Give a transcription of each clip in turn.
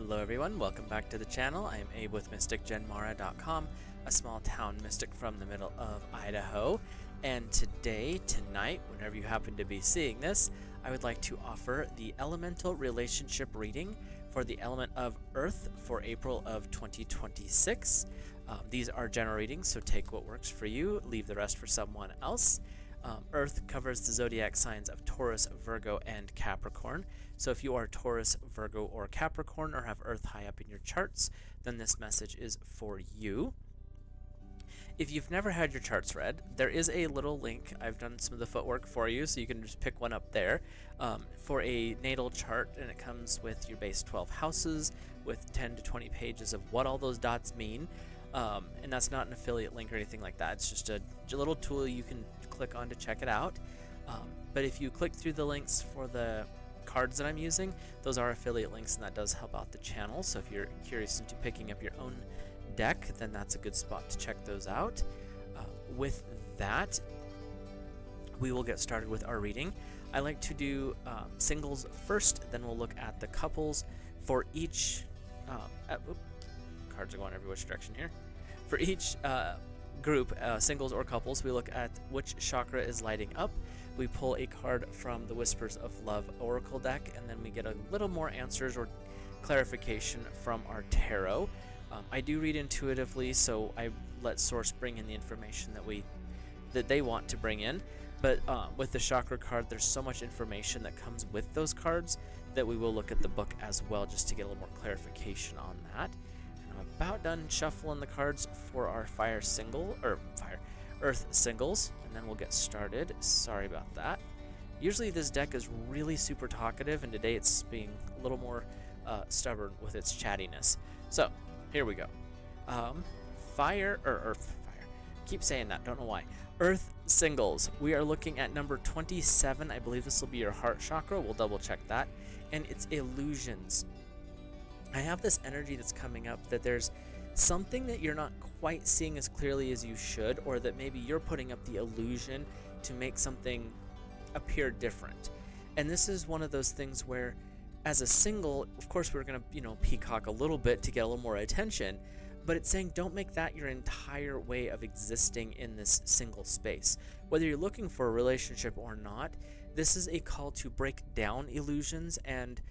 Hello everyone, welcome back to the channel. I am Abe with MysticGenMara.com, a small town mystic from the middle of Idaho. And tonight, whenever you happen to be seeing this, I would like to offer the Elemental Relationship reading for the element of Earth for April of 2026. These are general readings, so take what works for you, leave the rest for someone else. Earth covers the zodiac signs of Taurus, Virgo, and Capricorn. So if you are Taurus, Virgo, or Capricorn, or have Earth high up in your charts, then this message is for you. If you've never had your charts read, there is a little link. I've done some of the footwork for you, so you can just pick one up there for a natal chart, and it comes with your base 12 houses with 10 to 20 pages of what all those dots mean. And that's not an affiliate link or anything like that. It's just a little tool you can click on to check it out. But if you click through the links for the cards that I'm using, those are affiliate links, and that does help out the channel. So if you're curious into picking up your own deck, then that's a good spot to check those out. With that, we will get started with our reading. I like to do singles first, then we'll look at the couples for each. Cards are going every which direction here. For each group, singles or couples, we look at which chakra is lighting up. We pull a card from the Whispers of Love Oracle deck, and then we get a little more answers or clarification from our tarot. I do read intuitively, so I let Source bring in the information that they want to bring in. But with the chakra card, there's so much information that comes with those cards that we will look at the book as well, just to get a little more clarification on that. I'm about done shuffling the cards for our Earth singles, and then we'll get started. Sorry about that. Usually this deck is really super talkative, and today it's being a little more stubborn with its chattiness. So here we go. Fire. Keep saying that, don't know why. Earth singles. We are looking at number 27. I believe this will be your heart chakra. We'll double check that. And it's illusions. I have this energy that's coming up that there's something that you're not quite seeing as clearly as you should, or that maybe you're putting up the illusion to make something appear different. And this is one of those things where, as a single, of course we're going to, peacock a little bit to get a little more attention, but it's saying don't make that your entire way of existing in this single space. Whether you're looking for a relationship or not, this is a call to break down illusions and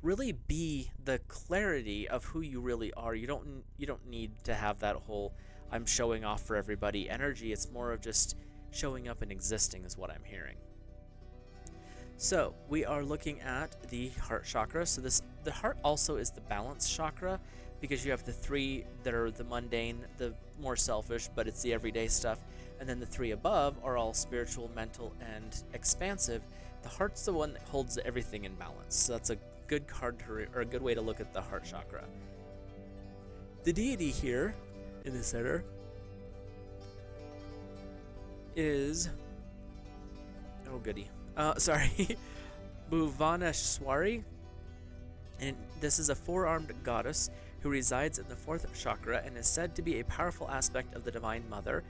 really be the clarity of who you really are. You don't need to have that whole I'm showing off for everybody energy. It's more of just showing up and existing is what I'm hearing. So we are looking at the heart chakra. So the heart also is the balance chakra, because you have the three that are the mundane, the more selfish, but it's the everyday stuff, and then the three above are all spiritual, mental, and expansive. The heart's the one that holds everything in balance. So that's a good card or a good way to look at the heart chakra. The deity here in the center is Bhuvaneshwari, and this is a four-armed goddess who resides in the fourth chakra and is said to be a powerful aspect of the Divine Mother,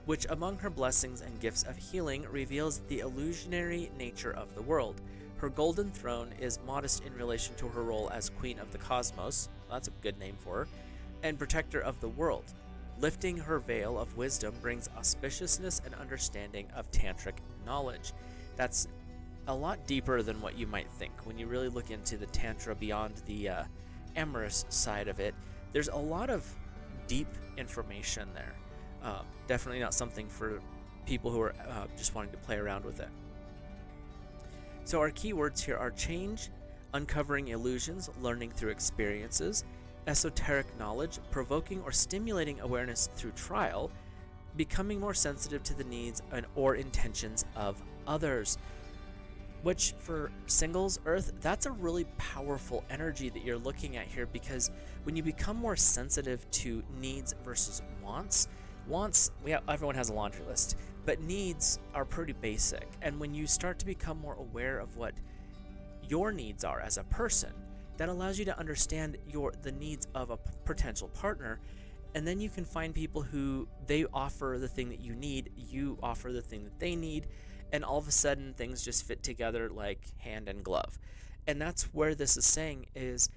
which among her blessings and gifts of healing reveals the illusionary nature of the world. Her golden throne is modest in relation to her role as Queen of the Cosmos, that's a good name for her, and Protector of the world. Lifting her veil of wisdom brings auspiciousness and understanding of tantric knowledge. That's a lot deeper than what you might think. When you really look into the tantra beyond the amorous side of it, there's a lot of deep information there. Definitely not something for people who are just wanting to play around with it. So our keywords here are change, uncovering illusions, learning through experiences, esoteric knowledge, provoking or stimulating awareness through trial, becoming more sensitive to the needs or intentions of others. Which, for singles, Earth, that's a really powerful energy that you're looking at here, because when you become more sensitive to needs versus wants, everyone has a laundry list, but needs are pretty basic. And when you start to become more aware of what your needs are as a person, that allows you to understand the needs of a potential partner. And then you can find people who they offer the thing that you need, you offer the thing that they need, and all of a sudden things just fit together like hand and glove. And that's where this is saying is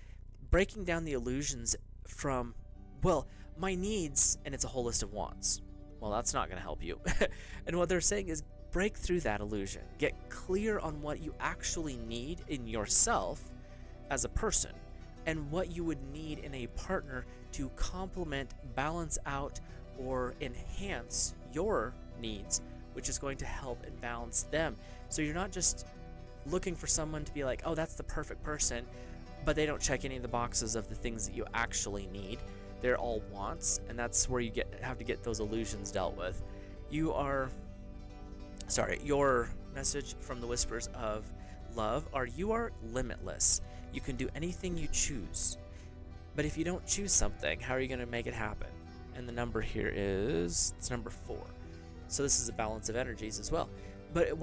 breaking down the illusions from, well, my needs, and it's a whole list of wants. Well, that's not going to help you. And what they're saying is break through that illusion. Get clear on what you actually need in yourself as a person and what you would need in a partner to complement, balance out, or enhance your needs, which is going to help and balance them. So you're not just looking for someone to be like, oh, that's the perfect person, but they don't check any of the boxes of the things that you actually need. They're all wants, and that's where you have to get those illusions dealt with. Your message from the Whispers of Love are you are limitless. You can do anything you choose. But if you don't choose something, how are you going to make it happen? And the number here it's number 4. So this is a balance of energies as well. But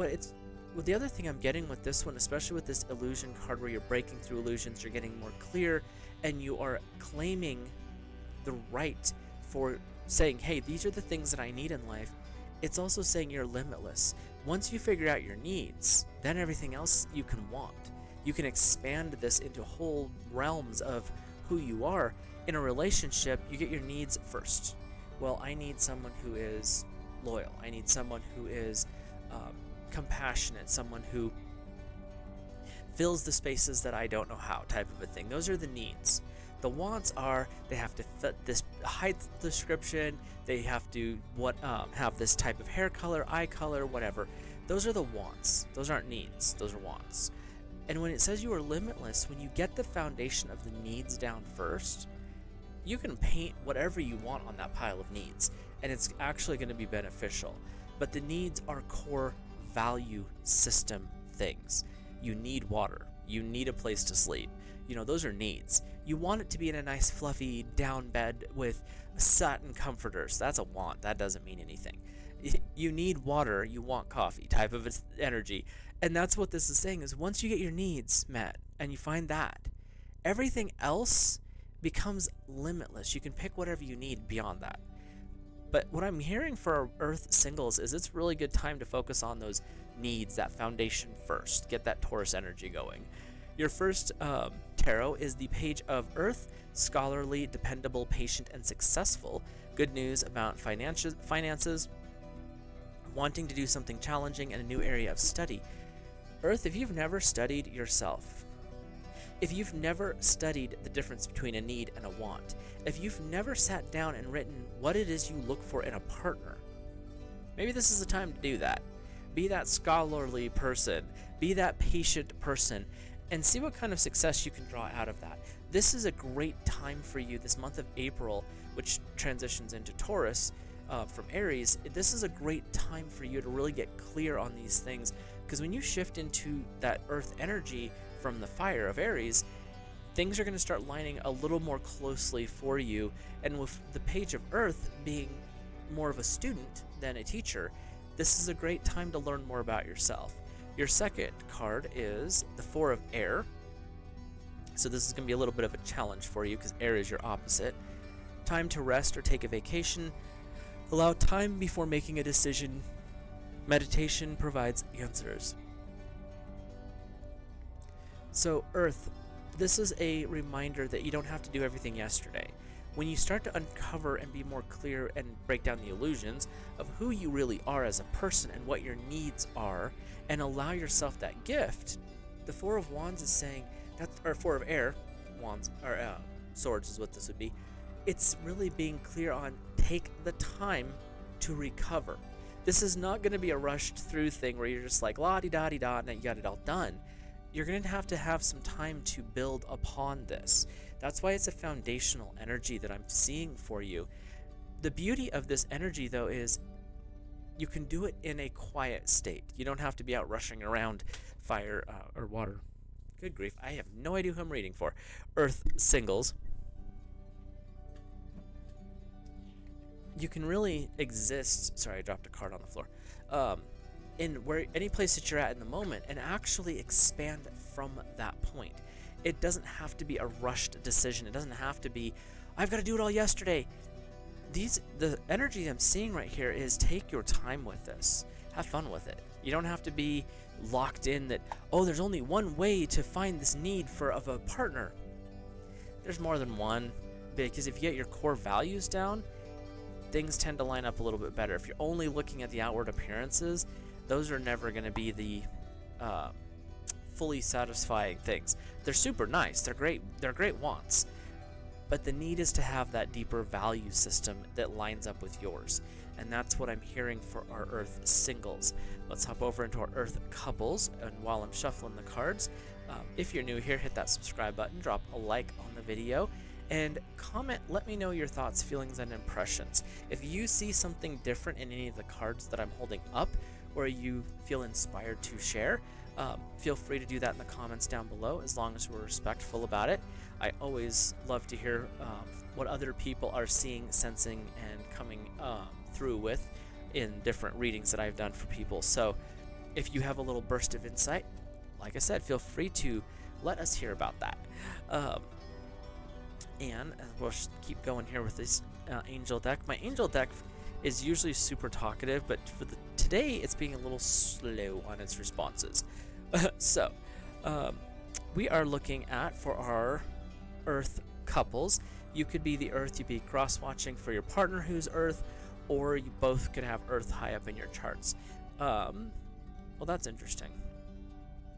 the other thing I'm getting with this one, especially with this illusion card where you're breaking through illusions, you're getting more clear, and you are claiming the right for saying, hey, these are the things that I need in life. It's also saying you're limitless. Once you figure out your needs, then everything else you can want. You can expand this into whole realms of who you are. In a relationship, you get your needs first. Well, I need someone who is loyal. I need someone who is compassionate, someone who fills the spaces that I don't know how, type of a thing. Those are the needs. The wants are they have to fit this height description, they have to have this type of hair color, eye color, whatever. Those are the wants. Those aren't needs. Those are wants. And when it says you are limitless, when you get the foundation of the needs down first, you can paint whatever you want on that pile of needs, and it's actually going to be beneficial. But the needs are core value system things. You need water. You need a place to sleep. Those are needs. You want it to be in a nice fluffy down bed with satin comforters. That's a want. That doesn't mean anything. You need water. You want coffee type of energy. And that's what this is saying is once you get your needs met and you find that, everything else becomes limitless. You can pick whatever you need beyond that. But what I'm hearing for Earth singles is it's really good time to focus on those needs, that foundation first. Get that Taurus energy going. Your first tarot is the Page of Earth, scholarly, dependable, patient, and successful. Good news about finances, wanting to do something challenging in a new area of study. Earth, if you've never studied yourself, if you've never studied the difference between a need and a want, if you've never sat down and written what it is you look for in a partner, maybe this is the time to do that. Be that scholarly person, be that patient person, and see what kind of success you can draw out of that. This is a great time for you, this month of April, which transitions into Taurus from Aries. This is a great time for you to really get clear on these things, because when you shift into that Earth energy from the fire of Aries, things are going to start lining a little more closely for you. And with the Page of Earth being more of a student than a teacher, this is a great time to learn more about yourself. Your second card is the Four of Air. So this is going to be a little bit of a challenge for you because air is your opposite. Time to rest or take a vacation. Allow time before making a decision. Meditation provides answers. So Earth, this is a reminder that you don't have to do everything yesterday. When you start to uncover and be more clear and break down the illusions of who you really are as a person and what your needs are, and allow yourself that gift, the Four of Wands is saying, or Four of Air, wands, or swords is what this would be. It's really being clear on take the time to recover. This is not going to be a rushed through thing where you're just like la-di-da-di-da and you got it all done. You're going to have some time to build upon this. That's why it's a foundational energy that I'm seeing for you. The beauty of this energy, though, is you can do it in a quiet state. You don't have to be out rushing around fire or water. Good grief, I have no idea who I'm reading for. Earth singles. You can really exist. Sorry, I dropped a card on the floor. In any place that you're at in the moment, and actually expand from that point. It doesn't have to be a rushed decision. It doesn't have to be, I've got to do it all yesterday. The energy I'm seeing right here is take your time with this. have fun with it. You don't have to be locked in that, oh, there's only one way to find this need of a partner. There's more than one, because if you get your core values down, things tend to line up a little bit better. If you're only looking at the outward appearances, those are never going to be the fully satisfying things. They're super nice. They're great wants. But the need is to have that deeper value system that lines up with yours. And that's what I'm hearing for our Earth singles. Let's hop over into our Earth couples. And while I'm shuffling the cards, if you're new here, hit that subscribe button, drop a like on the video, and comment. Let me know your thoughts, feelings, and impressions. If you see something different in any of the cards that I'm holding up, or you feel inspired to share, feel free to do that in the comments down below, as long as we're respectful about it. I always love to hear what other people are seeing, sensing, and coming through with in different readings that I've done for people. So if you have a little burst of insight, like I said, feel free to let us hear about that. And we'll keep going here with this angel deck. My angel deck is usually super talkative, but for today it's being a little slow on its responses. So we are looking at, for our Earth couples, you could be the Earth, you'd be cross-watching for your partner who's Earth, or you both could have Earth high up in your charts. Well, that's interesting.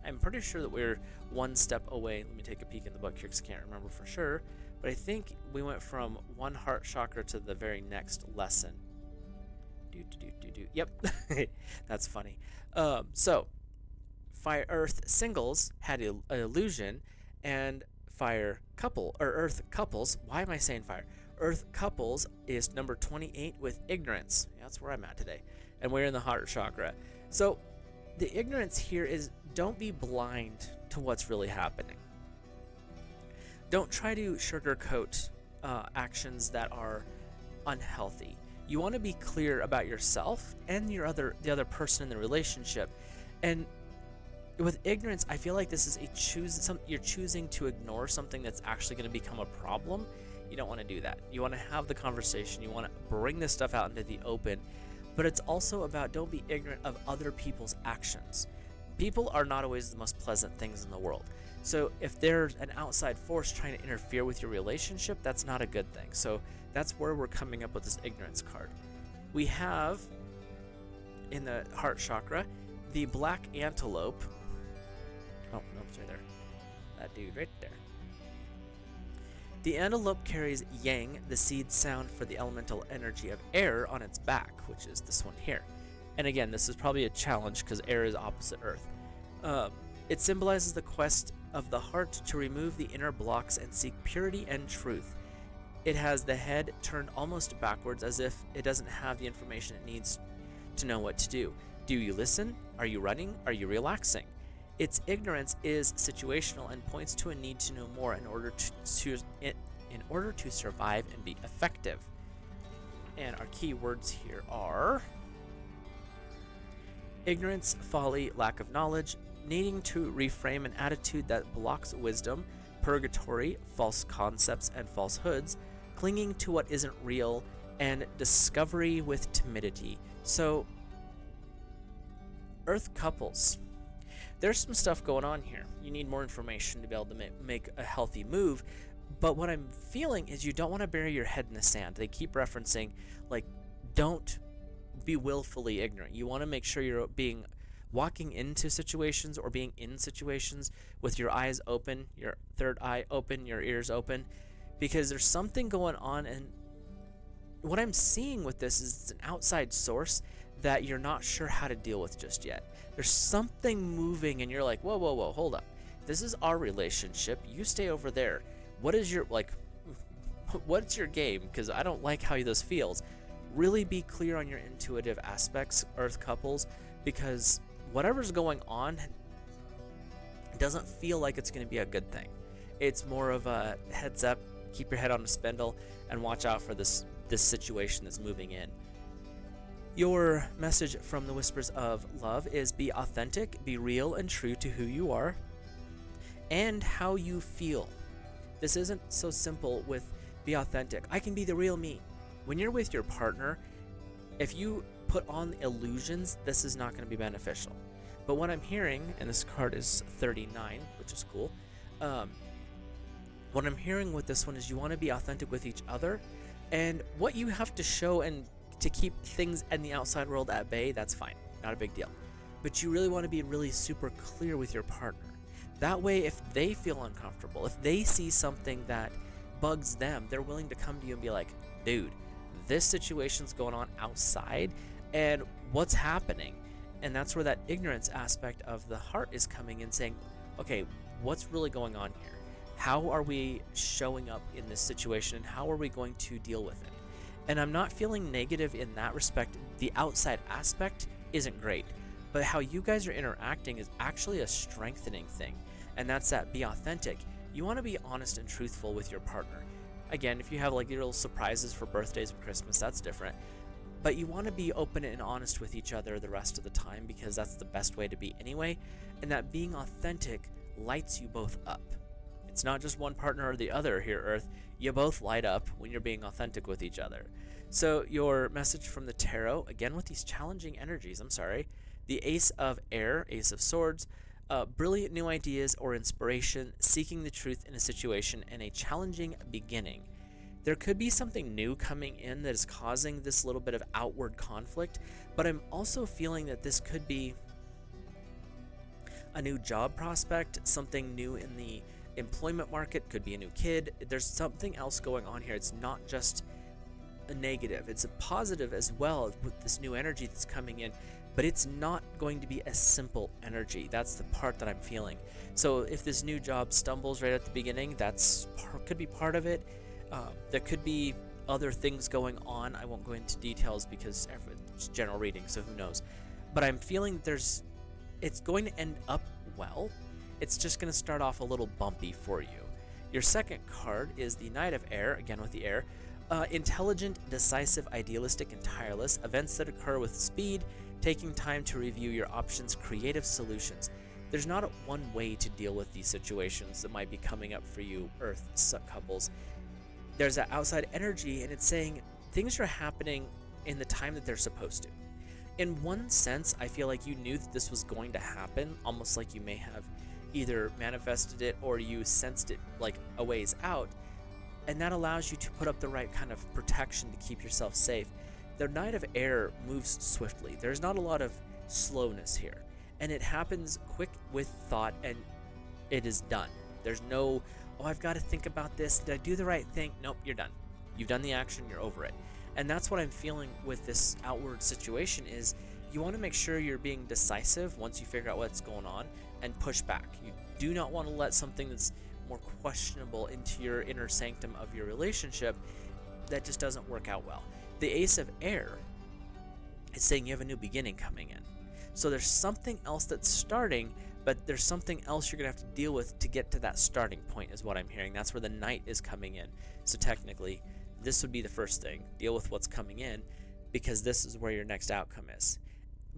I'm pretty sure that we're one step away. Let me take a peek in the book here because I can't remember for sure, but I think we went from one heart chakra to the very next lesson. Yep. That's funny. So Fire Earth singles had illusion, and Fire couple, or Earth couples, why am I saying fire? Earth couples is number 28 with ignorance. Yeah, that's where I'm at today. And we're in the heart chakra. So the ignorance here is, don't be blind to what's really happening. Don't try to sugarcoat actions that are unhealthy. You want to be clear about yourself and the other person in the relationship. And with ignorance, I feel like this is you're choosing to ignore something that's actually going to become a problem. You don't want to do that. You want to have the conversation. You want to bring this stuff out into the open. But it's also about, don't be ignorant of other people's actions. People are not always the most pleasant things in the world. So if there's an outside force trying to interfere with your relationship, that's not a good thing. So that's where we're coming up with this ignorance card. We have, in the heart chakra, the black antelope. Oh, no, it's right there. That dude right there. The antelope carries yang, the seed sound for the elemental energy of air, on its back, which is this one here. And again, this is probably a challenge because air is opposite earth. It symbolizes the quest of the heart to remove the inner blocks and seek purity and truth. It has the head turned almost backwards, as if it doesn't have the information it needs to know what to do. Do you listen? Are you running? Are you relaxing? Its ignorance is situational and points to a need to know more in order to survive and be effective. And our key words here are ignorance, folly, lack of knowledge, needing to reframe an attitude that blocks wisdom, purgatory, false concepts and falsehoods, clinging to what isn't real, and discovery with timidity. So, Earth couples. There's some stuff going on here. You need more information to be able to make a healthy move. But what I'm feeling is you don't want to bury your head in the sand. They keep referencing, like, don't be willfully ignorant. You want to make sure you're walking into situations or being in situations with your eyes open, your third eye open, your ears open, because there's something going on. And what I'm seeing with this is it's an outside source that you're not sure how to deal with just yet. There's something moving and you're like, whoa, hold up. This is our relationship. You stay over there. What's your game? Because I don't like how this feels. Really be clear on your intuitive aspects, Earth couples, because whatever's going on doesn't feel like it's going to be a good thing. It's more of a heads up, keep your head on a spindle, and watch out for this situation that's moving in. Your message from the Whispers of Love is be authentic, be real and true to who you are and how you feel. This isn't so simple with be authentic. I can be the real me. When you're with your partner, if you put on illusions, this is not going to be beneficial. But what I'm hearing, and this card is 39, which is cool. What I'm hearing with this one is you want to be authentic with each other, and what you have to show and to keep things in the outside world at bay, that's fine, not a big deal. But you really want to be really super clear with your partner. That way, if they feel uncomfortable, if they see something that bugs them, they're willing to come to you and be like, dude, this situation's going on outside, and what's happening? And that's where that ignorance aspect of the heart is coming in, saying, okay, what's really going on here? How are we showing up in this situation, and how are we going to deal with it? And I'm not feeling negative in that respect. The outside aspect isn't great, but how you guys are interacting is actually a strengthening thing, and that's that be authentic. You want to be honest and truthful with your partner. Again, if you have like little surprises for birthdays and Christmas, that's different. But you want to be open and honest with each other the rest of the time, because that's the best way to be anyway. And that being authentic lights you both up. It's not just one partner or the other here, Earth. You both light up when you're being authentic with each other. So your message from the tarot, again with these challenging energies, the Ace of Air, Ace of Swords, brilliant new ideas or inspiration, seeking the truth in a situation, and a challenging beginning. There could be something new coming in that is causing this little bit of outward conflict, but I'm also feeling that this could be a new job prospect, something new in the employment market, could be a new kid. There's something else going on here. It's not just a negative, it's a positive as well with this new energy that's coming in, but it's not going to be a simple energy. That's the part that I'm feeling. So if this new job stumbles right at the beginning, could be part of it. There could be other things going on. I won't go into details because it's general reading, so who knows. But I'm feeling it's going to end up well. It's just going to start off a little bumpy for you. Your second card is the Knight of Air, again with the air. Intelligent, decisive, idealistic, and tireless. Events that occur with speed, taking time to review your options, creative solutions. There's not one way to deal with these situations that might be coming up for you, Earth couples. There's that outside energy, and it's saying things are happening in the time that they're supposed to. In one sense, I feel like you knew that this was going to happen, almost like you may have either manifested it or you sensed it like a ways out, and that allows you to put up the right kind of protection to keep yourself safe. The Knight of Air moves swiftly. There's not a lot of slowness here, and it happens quick with thought, and it is done. There's no, oh, I've got to think about this. Did I do the right thing? Nope, you're done. You've done the action, you're over it. And that's what I'm feeling with this outward situation is you want to make sure you're being decisive once you figure out what's going on and push back. You do not want to let something that's more questionable into your inner sanctum of your relationship that just doesn't work out well. The Ace of Air is saying you have a new beginning coming in. So there's something else that's starting, but there's something else you're going to have to deal with to get to that starting point is what I'm hearing. That's where the Knight is coming in. So technically, this would be the first thing. Deal with what's coming in because this is where your next outcome is.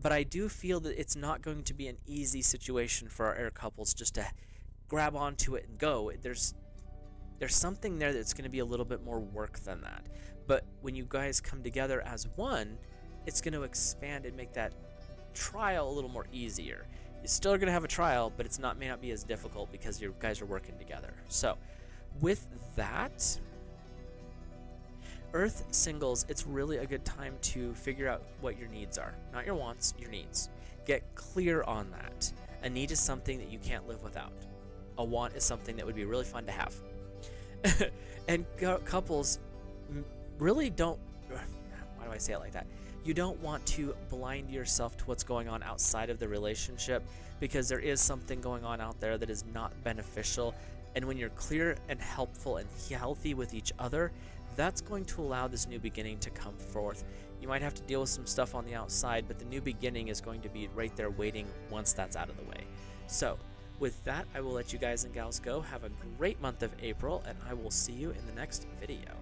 But I do feel that it's not going to be an easy situation for our air couples just to grab onto it and go. There's something there that's going to be a little bit more work than that. But when you guys come together as one, it's going to expand and make that trial a little more easier. You're still going to have a trial, but may not be as difficult because you guys are working together. So with that, Earth singles, it's really a good time to figure out what your needs are. Not your wants, your needs. Get clear on that. A need is something that you can't live without. A want is something that would be really fun to have. And couples really don't, why do I say it like that? You don't want to blind yourself to what's going on outside of the relationship because there is something going on out there that is not beneficial. And when you're clear and helpful and healthy with each other, that's going to allow this new beginning to come forth. You might have to deal with some stuff on the outside, but the new beginning is going to be right there waiting once that's out of the way. So with that, I will let you guys and gals go. Have a great month of April, and I will see you in the next video.